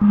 We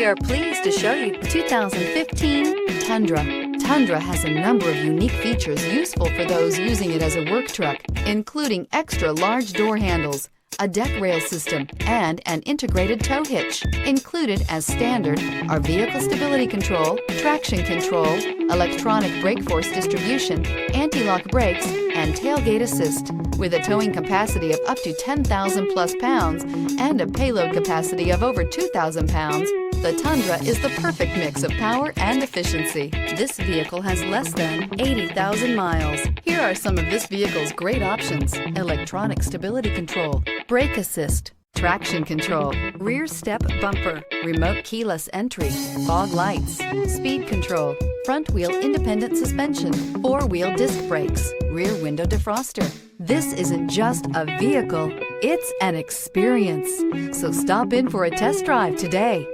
are pleased to show you the 2015 Tundra. Tundra has a number of unique features useful for those using it as a work truck, including extra large door handles, a deck rail system, and an integrated tow hitch. Included as standard are vehicle stability control, traction control, electronic brake force distribution, anti-lock brakes, and tailgate assist. With a towing capacity of up to 10,000 plus pounds and a payload capacity of over 2,000 pounds, the Tundra is the perfect mix of power and efficiency. This vehicle has less than 80,000 miles. Here are some of this vehicle's great options: electronic stability control, brake assist, traction control, rear step bumper, remote keyless entry, fog lights, speed control, front wheel independent suspension, four-wheel disc brakes, rear window defroster. This isn't just a vehicle, it's an experience. So stop in for a test drive today.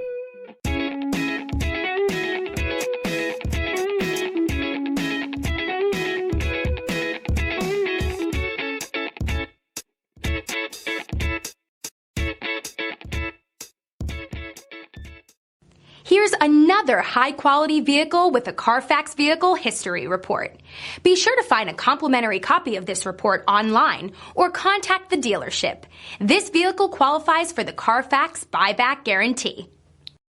Here's another high-quality vehicle with a Carfax Vehicle History Report. Be sure to find a complimentary copy of this report online or contact the dealership. This vehicle qualifies for the Carfax Buyback Guarantee.